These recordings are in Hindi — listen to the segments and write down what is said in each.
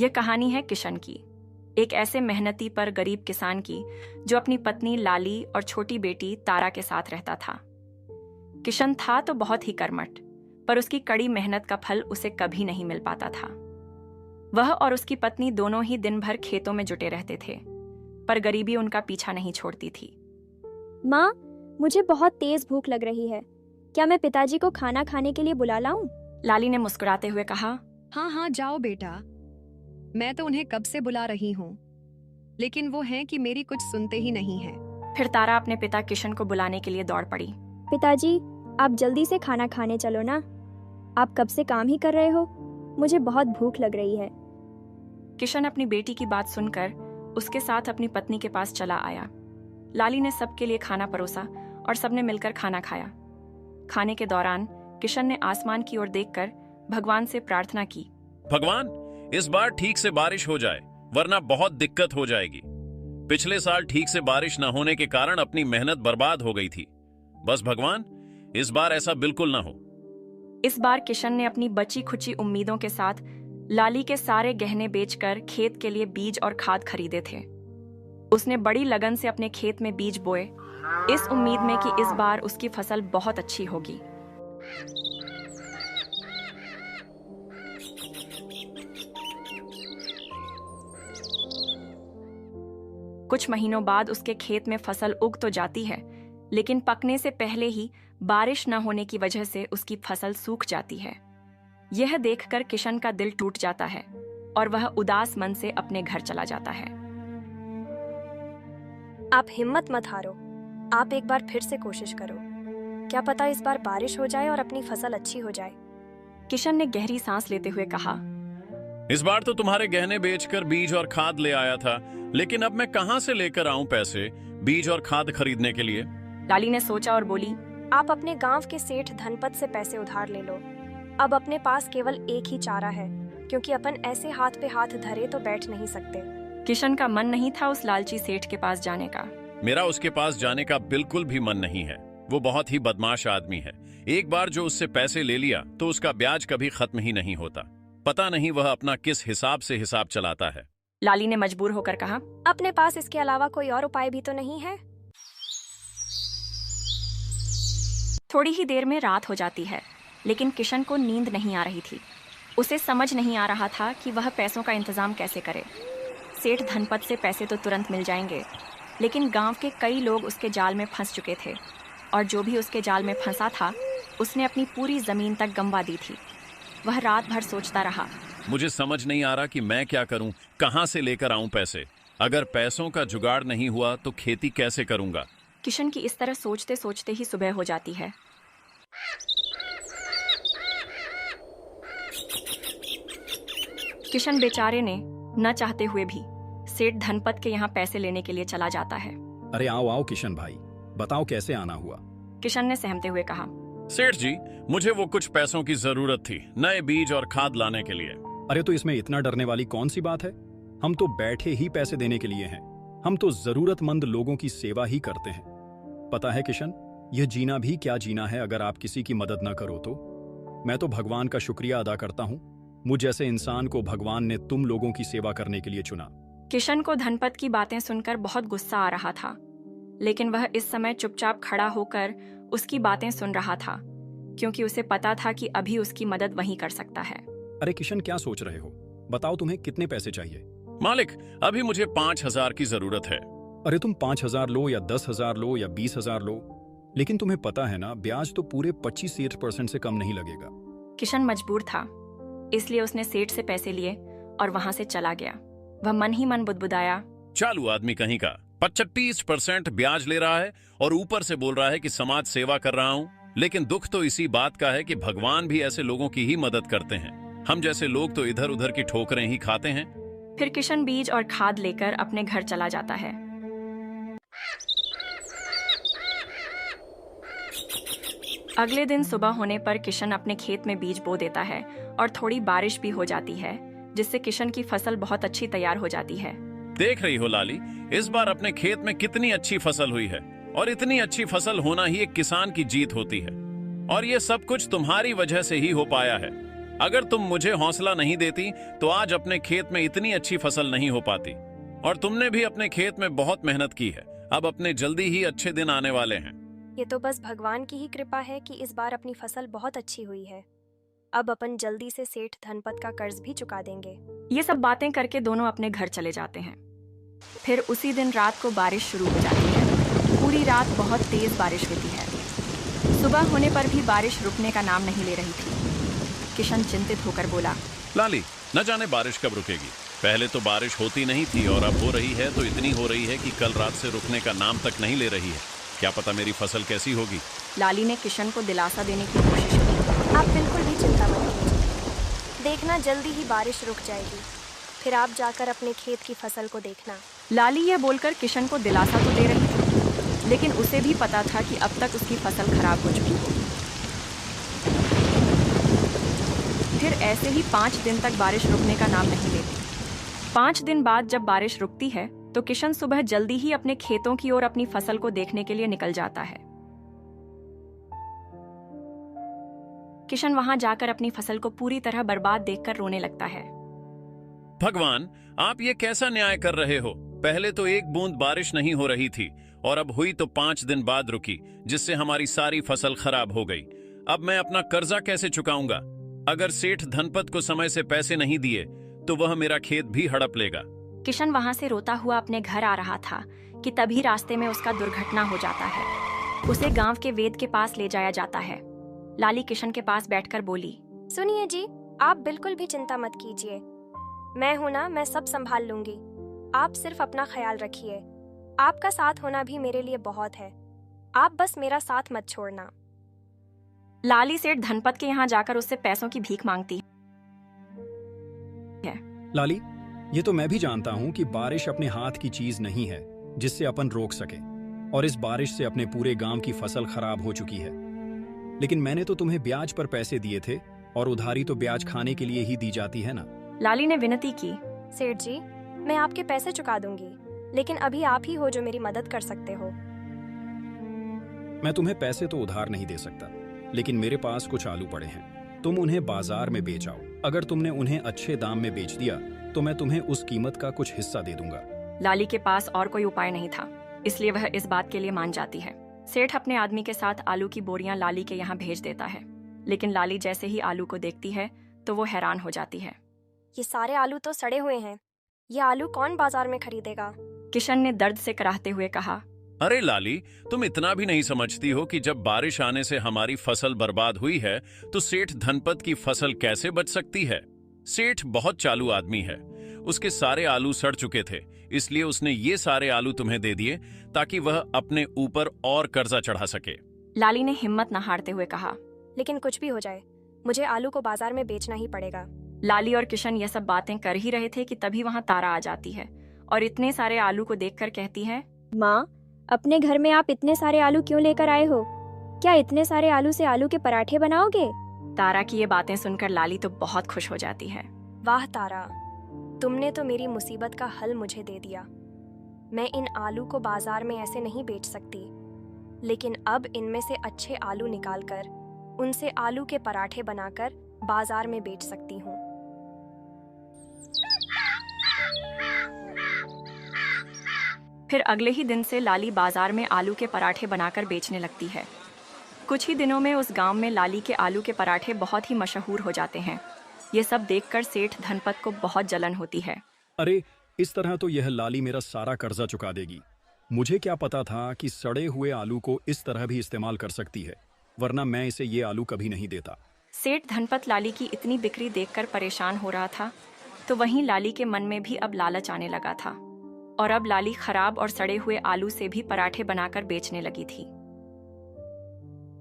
यह कहानी है किशन की, एक ऐसे मेहनती पर गरीब किसान की जो अपनी पत्नी लाली और छोटी बेटी तारा के साथ रहता था। किशन था तो बहुत ही कर्मठ, पर उसकी कड़ी मेहनत का फल उसे कभी नहीं मिल पाता था। वह और उसकी पत्नी दोनों ही दिन भर खेतों में जुटे रहते थे, पर गरीबी उनका पीछा नहीं छोड़ती थी। माँ, मुझे बहुत तेज भूख लग रही है। क्या मैं पिताजी को खाना खाने के लिए बुला लाऊं? लाली ने मुस्कुराते हुए कहा। हाँ हाँ, जाओ बेटा, मैं तो उन्हें कब से बुला रही हूँ, लेकिन वो हैं कि मेरी कुछ सुनते ही नहीं हैं। फिर तारा अपने पिता किशन को बुलाने के लिए दौड़ पड़ी। पिताजी, आप जल्दी से खाना खाने चलो ना। आप कब से काम ही कर रहे हो? मुझे बहुत भूख लग रही है। किशन अपनी बेटी की बात सुनकर उसके साथ अपनी पत्नी के पास चला आया। लाली ने सबके लिए खाना परोसा और सबने मिलकर खाना खाया। खाने के दौरान किशन ने आसमान की ओर देखकर भगवान से प्रार्थना की। भगवान, इस बार ठीक से बारिश हो जाए, वरना बहुत दिक्कत हो जाएगी। पिछले साल ठीक से बारिश न होने के कारण अपनी मेहनत बर्बाद हो गई थी। बस भगवान, इस बार ऐसा बिल्कुल ना हो। इस बार किशन ने अपनी बची खुची उम्मीदों के साथ लाली के सारे गहने बेचकर खेत के लिए बीज और खाद खरीदे थे। उसने बड़ी लगन से अपने खेत में बीज बोए, इस उम्मीद में कि इस बार उसकी फसल बहुत अच्छी होगी। कुछ महीनों बाद उसके खेत में फसल उग तो जाती है, लेकिन पकने से पहले ही बारिश न होने की वजह से उसकी फसल सूख जाती है। यह देखकर किशन का दिल टूट जाता है और वह उदास मन से अपने घर चला जाता है। आप हिम्मत मत हारो, आप एक बार फिर से कोशिश करो। क्या पता इस बार बारिश हो जाए और अपनी फसल अच्छी हो जाए। किशन ने गहरी सांस लेते हुए कहा। इस बार तो तुम्हारे गहने बेचकर बीज और खाद ले आया था, लेकिन अब मैं कहां से लेकर आऊं पैसे बीज और खाद खरीदने के लिए? लाली ने सोचा और बोली। आप अपने गांव के सेठ धनपत से पैसे उधार ले लो। अब अपने पास केवल एक ही चारा है, क्योंकि अपन ऐसे हाथ पे हाथ धरे तो बैठ नहीं सकते। किशन का मन नहीं था उस लालची सेठ के पास जाने का। मेरा उसके पास जाने का बिल्कुल भी मन नहीं है। वो बहुत ही बदमाश आदमी है। एक बार जो उससे पैसे ले लिया तो उसका ब्याज कभी खत्म ही नहीं होता। पता नहीं वह अपना किस हिसाब से हिसाब चलाता है। लाली ने मजबूर होकर कहा। अपने पास इसके अलावा कोई और उपाय भी तो नहीं है? थोड़ी ही देर में रात हो जाती है, लेकिन किशन को नींद नहीं आ रही थी। उसे समझ नहीं आ रहा था कि वह पैसों का इंतजाम कैसे करे। सेठ धनपत से पैसे तो तुरंत मिल जाएंगे, लेकिन गांव के कई लोग उसके जाल में फंस चुके थे, और जो भी उसके जाल में फंसा था उसने अपनी पूरी जमीन तक गंवा दी थी। वह रात भर सोचता रहा। मुझे समझ नहीं आ रहा कि मैं क्या करूं, कहां से लेकर आऊं पैसे। अगर पैसों का जुगाड़ नहीं हुआ तो खेती कैसे करूंगा? किशन की इस तरह सोचते सोचते ही सुबह हो जाती है। किशन बेचारे ने न चाहते हुए भी सेठ धनपत के यहाँ पैसे लेने के लिए चला जाता है। अरे आओ आओ किशन भाई, बताओ कैसे आना हुआ? किशन ने सहमते हुए कहा। सेठ जी, मुझे वो कुछ पैसों की जरूरत थी नए बीज और खाद लाने के लिए। अरे तो इसमें इतना डरने वाली कौन सी बात है? हम तो बैठे ही पैसे देने के लिए हैं। हम तो जरूरतमंद लोगों की सेवा ही करते हैं। पता है किशन, यह जीना भी क्या जीना है अगर आप किसी की मदद न करो तो। मैं तो भगवान का शुक्रिया अदा करता हूँ, मुझ जैसे इंसान को भगवान ने तुम लोगों की सेवा करने के लिए चुना। किशन को धनपत की बातें सुनकर बहुत गुस्सा आ रहा था, लेकिन वह इस समय चुपचाप खड़ा होकर उसकी बातें सुन रहा था, क्योंकि उसे पता था कि अभी उसकी मदद वही कर सकता है। अरे किशन, क्या सोच रहे हो? बताओ तुम्हें कितने पैसे चाहिए? मालिक, अभी मुझे 5,000 की जरूरत है। अरे तुम 5,000 लो या 10,000 लो या 20,000 लो, लेकिन तुम्हें पता है ना, ब्याज तो पूरे 25% से कम नहीं लगेगा। किशन मजबूर था, इसलिए उसने सेठ से पैसे लिए और वहां से चला गया। वह मन ही मन बुदबुदाया। चालू आदमी कहीं का 25% ब्याज ले रहा है और ऊपर से बोल रहा है कि समाज सेवा कर रहा हूं। लेकिन दुख तो इसी बात का है कि भगवान भी ऐसे लोगों की ही मदद करते हैं। हम जैसे लोग तो इधर उधर की ठोकरें ही खाते हैं। फिर किशन बीज और खाद लेकर अपने घर चला जाता है। अगले दिन सुबह होने पर किशन अपने खेत में बीज बो देता है और थोड़ी बारिश भी हो जाती है, जिससे किशन की फसल बहुत अच्छी तैयार हो जाती है। देख रही हो लाली, इस बार अपने खेत में कितनी अच्छी फसल हुई है, और इतनी अच्छी फसल होना ही एक किसान की जीत होती है। और ये सब कुछ तुम्हारी वजह से ही हो पाया है। अगर तुम मुझे हौसला नहीं देती तो आज अपने खेत में इतनी अच्छी फसल नहीं हो पाती। और तुमने भी अपने खेत में बहुत मेहनत की है। अब अपने जल्दी ही अच्छे दिन आने वाले हैं। ये तो बस भगवान की ही कृपा है कि इस बार अपनी फसल बहुत अच्छी हुई है। अब अपन जल्दी से सेठ धनपत का कर्ज भी चुका देंगे। ये सब बातें करके दोनों अपने घर चले जाते हैं। फिर उसी दिन रात को बारिश शुरू हो जाती है। पूरी रात बहुत तेज बारिश होती है। सुबह होने पर भी बारिश रुकने का नाम नहीं ले रही थी। किशन चिंतित होकर बोला, लाली, न जाने बारिश कब रुकेगी। पहले तो बारिश होती नहीं थी और अब हो रही है तो इतनी हो रही है कि कल रात से रुकने का नाम तक नहीं ले रही है। क्या पता मेरी फसल कैसी होगी। लाली ने किशन को दिलासा देने की कोशिश की। आप बिल्कुल भी चिंता मत कीजिए, देखना जल्दी ही बारिश रुक जाएगी। फिर आप जाकर अपने खेत की फसल को देखना। लाली यह बोलकर किशन को दिलासा तो दे रही थी, लेकिन उसे भी पता था कि अब तक उसकी फसल खराब हो चुकी होगी। फिर ऐसे ही 5 दिन तक बारिश रुकने का नाम नहीं लेती। 5 दिन बाद जब बारिश रुकती है तो किशन सुबह जल्दी ही अपने खेतों की ओर अपनी फसल को देखने के लिए निकल जाता है। किशन वहां जाकर अपनी फसल को पूरी तरह बर्बाद देखकर रोने लगता है। भगवान, आप ये कैसा न्याय कर रहे हो। पहले तो एक बूंद बारिश नहीं हो रही थी और अब हुई तो 5 दिन बाद रुकी, जिससे हमारी सारी फसल खराब हो गई। अब मैं अपना कर्जा कैसे चुकाऊंगा। अगर सेठ धनपत को समय से पैसे नहीं दिए तो वह मेरा खेत भी हड़प लेगा। किशन वहां से रोता हुआ अपने घर आ रहा था कि तभी रास्ते में उसका दुर्घटना हो जाता है। उसे गांव के वेद के पास ले जाया जाता है। लाली किशन के पास बैठकर बोली, सुनिए जी, आप बिल्कुल भी चिंता मत कीजिए। मैं हूं ना, मैं सब संभाल लूंगी। आप सिर्फ अपना ख्याल रखिए। आपका साथ होना भी मेरे लिए बहुत है। आप बस मेरा साथ मत छोड़ना। लाली सेठ धनपत के यहाँ जाकर उससे पैसों की भीख मांगती है। लाली, ये तो मैं भी जानता हूँ कि बारिश अपने हाथ की चीज नहीं है जिससे अपन रोक सके, और इस बारिश से अपने पूरे गांव की फसल खराब हो चुकी है। लेकिन मैंने तो तुम्हें ब्याज पर पैसे दिए थे, और उधारी तो ब्याज खाने के लिए ही दी जाती है ना। लाली ने विनती की, सेठ जी, मैं आपके पैसे चुका दूंगी, लेकिन अभी आप ही हो जो मेरी मदद कर सकते हो। मैं तुम्हें पैसे तो उधार नहीं दे सकता, लेकिन मेरे पास कुछ आलू पड़े हैं। तुम उन्हें बाजार में बेच आओ। अगर तुमने उन्हें अच्छे दाम में बेच दिया तो मैं तुम्हें उस कीमत का कुछ हिस्सा दे दूंगा। लाली के पास और कोई उपाय नहीं था, इसलिए वह इस बात के लिए मान जाती है। सेठ अपने आदमी के साथ आलू की बोरियां लाली के यहाँ भेज देता है, लेकिन लाली जैसे ही आलू को देखती है तो वो हैरान हो जाती है। ये सारे आलू तो सड़े हुए हैं। ये आलू कौन बाजार में खरीदेगा? किशन ने दर्द से कराहते हुए कहा, अरे लाली, तुम इतना भी नहीं समझती हो कि जब बारिश आने से हमारी फसल बर्बाद हुई है तो सेठ धनपत की फसल कैसे बच सकती है। सेठ बहुत चालू आदमी है। उसके सारे आलू सड़ चुके थे, इसलिए उसने ये सारे आलू तुम्हें दे दिए ताकि वह अपने ऊपर और कर्जा चढ़ा सके। लाली ने हिम्मत न हारते हुए कहा, लेकिन कुछ भी हो जाए, मुझे आलू को बाजार में बेचना ही पड़ेगा। लाली और किशन ये सब बातें कर ही रहे थे कि तभी वहां तारा आ जाती है और इतने सारे आलू को देखकर कहती है, माँ, अपने घर में आप इतने सारे आलू क्यों लेकर आए हो? क्या इतने सारे आलू से आलू के पराठे बनाओगे? तारा की ये बातें सुनकर लाली तो बहुत खुश हो जाती है। वाह तारा, तुमने तो मेरी मुसीबत का हल मुझे दे दिया। मैं इन आलू को बाजार में ऐसे नहीं बेच सकती, लेकिन अब इनमें से अच्छे आलू निकालकर उनसे आलू के पराठे बनाकर बाजार में बेच सकती हूँ। फिर अगले ही दिन से लाली बाजार में आलू के पराठे बनाकर बेचने लगती है। कुछ ही दिनों में उस गांव में लाली के आलू के पराठे बहुत ही मशहूर हो जाते हैं। ये सब देखकर सेठ धनपत को बहुत जलन होती है। अरे, इस तरह तो यह लाली मेरा सारा कर्जा चुका देगी। मुझे क्या पता था कि सड़े हुए आलू को इस तरह भी इस्तेमाल कर सकती है, वरना मैं इसे ये आलू कभी नहीं देता। सेठ धनपत लाली की इतनी बिक्री देखकर परेशान हो रहा था, तो वहीं लाली के मन में भी अब लालच आने लगा था और अब लाली खराब और सड़े हुए आलू से भी पराठे बनाकर बेचने लगी थी।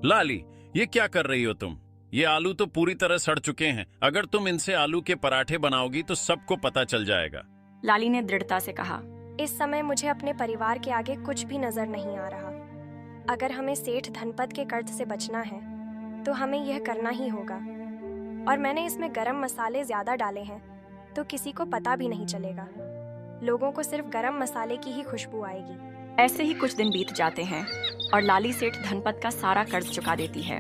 लाली, ये क्या कर रही हो तुम? ये आलू तो पूरी तरह सड़ चुके हैं। अगर तुम इनसे आलू के पराठे बनाओगी तो सबको पता चल जाएगा। लाली ने दृढ़ता से कहा, इस समय मुझे अपने परिवार के आगे कुछ भी नजर नहीं आ रहा। अगर हमें सेठ धनपत के कर्ज से बचना है तो हमें यह करना ही होगा। और मैंने इसमें गरम मसाले ज्यादा डाले हैं तो किसी को पता भी नहीं चलेगा। लोगों को सिर्फ गरम मसाले की ही खुशबू आएगी। ऐसे ही कुछ दिन बीत जाते हैं और लाली सेठ धनपत का सारा कर्ज चुका देती है।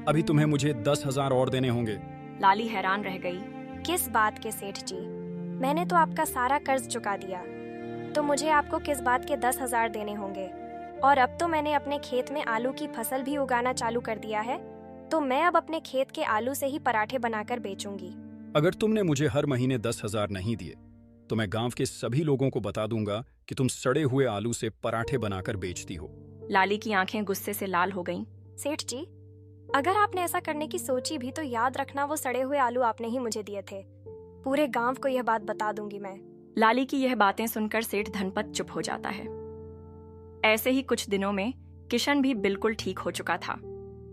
अभी तुम्हें मुझे 10,000 और देने होंगे। लाली हैरान रह गई। किस बात के सेठ जी? मैंने तो आपका सारा कर्ज चुका दिया, तो मुझे आपको किस बात के 10,000 देने होंगे? और अब तो मैंने अपने खेत में आलू की फसल भी उगाना चालू कर दिया है, तो मैं अब अपने खेत के आलू से ही पराठे बनाकर बेचूंगी। अगर तुमने मुझे हर महीने 10,000 नहीं दिए तो मैं गांव के सभी लोगों को बता दूंगा कि तुम सड़े हुए आलू से पराठे बनाकर बेचती हो। लाली की आंखें गुस्से से लाल हो गईं। सेठ जी, अगर आपने ऐसा करने की सोची भी तो याद रखना वो सड़े हुए आलू आपने ही मुझे दिए थे। पूरे गांव को यह बात बता दूंगी मैं। लाली की यह बातें सुनकर सेठ धनपत चुप हो जाता है। ऐसे ही कुछ दिनों में किशन भी बिल्कुल ठीक हो चुका था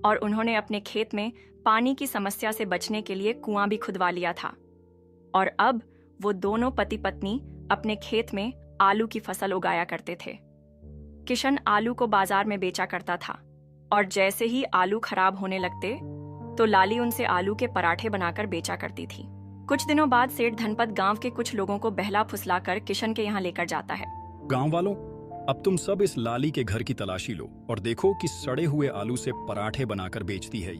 और उन्होंने अपने खेत में पानी की समस्या से बचने के लिए कुआं भी खुदवा लिया था। और अब वो दोनों पति पत्नी अपने खेत में आलू की फसल उगाया करते थे। किशन आलू को बाजार में बेचा करता था और जैसे ही आलू खराब होने लगते तो लाली उनसे आलू के पराठे बनाकर बेचा करती थी। कुछ दिनों बाद सेठ धनपत गांव के कुछ लोगों को बहला फुसलाकर किशन के यहाँ लेकर जाता है। गांव वालों, अब तुम सब इस लाली के घर की तलाशी लो और देखो कि सड़े हुए आलू से पराठे बनाकर बेचती है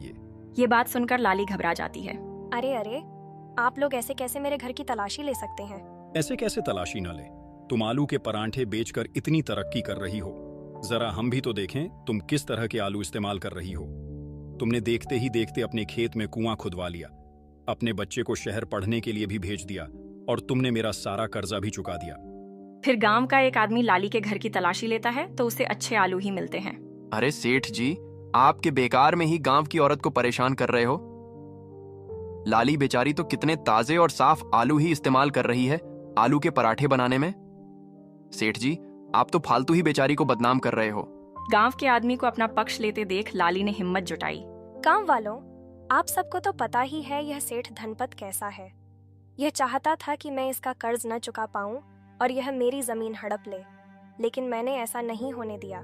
ये बात सुनकर लाली घबरा जाती है। अरे अरे, आप लोग ऐसे कैसे मेरे घर की तलाशी ले सकते हैं? ऐसे कैसे तलाशी न ले? तुम आलू के पराठे बेचकर इतनी तरक्की कर रही हो, जरा हम भी तो देखें तुम किस तरह के आलू इस्तेमाल कर रही हो। तुमने देखते ही देखते अपने खेत में कुआं खुदवा लिया, अपने बच्चे को शहर पढ़ने के लिए भी भेज दिया और तुमने मेरा सारा कर्जा भी चुका दिया। फिर गांव का एक आदमी लाली के घर की तलाशी लेता है तो उसे अच्छे आलू ही मिलते हैं। अरे सेठ जी, आपके बेकार में ही गांव की औरत को परेशान कर रहे हो। लाली बेचारी तो कितने ताजे और साफ आलू ही इस्तेमाल कर रही है आलू के पराठे बनाने में। सेठ जी, आप तो फालतू ही बेचारी को बदनाम कर रहे हो। गांव के आदमी को अपना पक्ष लेते देख लाली ने हिम्मत जुटाई। गांव वालों, आप सबको तो पता ही है यह सेठ धनपत कैसा है। यह चाहता था कि मैं इसका कर्ज न चुका पाऊं और यह मेरी जमीन हड़प ले, लेकिन मैंने ऐसा नहीं होने दिया।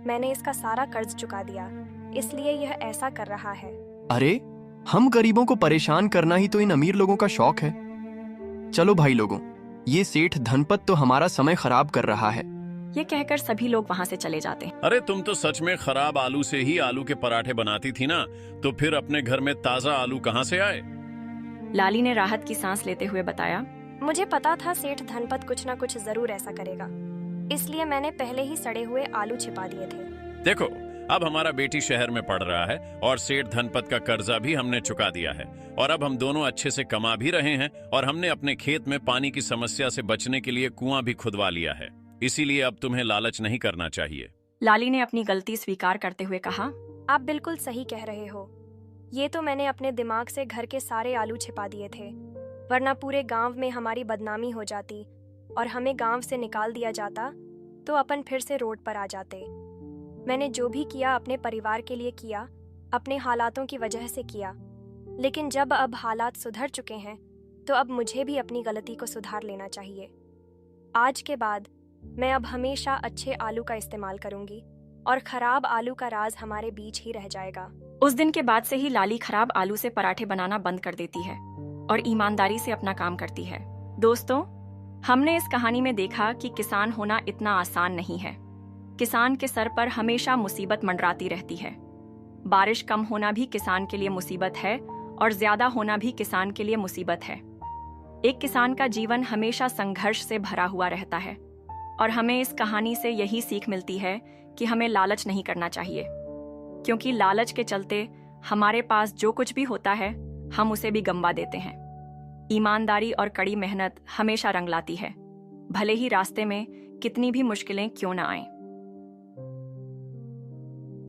मैंने इसका सारा कर्ज चुका दिया, इसलिए यह ऐसा कर रहा है। अरे, हम गरीबों को परेशान करना ही तो इन अमीर लोगों का शौक है। चलो भाई लोगों, ये सेठ धनपत तो हमारा समय खराब कर रहा है। ये कहकर सभी लोग वहां से चले जाते हैं। अरे तुम तो सच में खराब आलू से ही आलू के पराठे बनाती थी ना, तो फिर अपने घर में ताजा आलू कहाँ से आए? लाली ने राहत की सांस लेते हुए बताया। मुझे पता था सेठ धनपत कुछ ना कुछ जरूर ऐसा करेगा, इसलिए मैंने पहले ही सड़े हुए आलू छिपा दिए थे। देखो, अब हमारा बेटी शहर में पढ़ रहा है और सेठ धनपत का कर्जा भी हमने चुका दिया है और अब हम दोनों अच्छे से कमा भी रहे हैं और हमने अपने खेत में पानी की समस्या से बचने के लिए कुआं भी खुदवा लिया है। इसीलिए अब तुम्हें लालच नहीं करना चाहिए। लाली ने अपनी गलती स्वीकार करते हुए कहा। आप बिल्कुल सही कह रहे हो। ये तो मैंने अपने दिमाग से घर के सारे आलू छिपा दिए थे, वरना पूरे गांव में हमारी बदनामी हो जाती और हमें गांव से निकाल दिया जाता तो अपन फिर से रोड पर आ जाते। मैंने जो भी किया अपने परिवार के लिए किया, अपने हालातों की वजह से किया, लेकिन जब अब हालात सुधर चुके हैं तो अब मुझे भी अपनी गलती को सुधार लेना चाहिए। आज के बाद मैं अब हमेशा अच्छे आलू का इस्तेमाल करूंगी और खराब आलू का राज हमारे बीच ही रह जाएगा। उस दिन के बाद से ही लाली खराब आलू से पराठे बनाना बंद कर देती है और ईमानदारी से अपना काम करती है। दोस्तों, हमने इस कहानी में देखा कि किसान होना इतना आसान नहीं है। किसान के सर पर हमेशा मुसीबत मंडराती रहती है। बारिश कम होना भी किसान के लिए मुसीबत है और ज्यादा होना भी किसान के लिए मुसीबत है। एक किसान का जीवन हमेशा संघर्ष से भरा हुआ रहता है और हमें इस कहानी से यही सीख मिलती है कि हमें लालच नहीं करना चाहिए, क्योंकि लालच के चलते हमारे पास जो कुछ भी होता है हम उसे भी गंवा देते हैं। ईमानदारी और कड़ी मेहनत हमेशा रंग लाती है, भले ही रास्ते में कितनी भी मुश्किलें क्यों न आएं।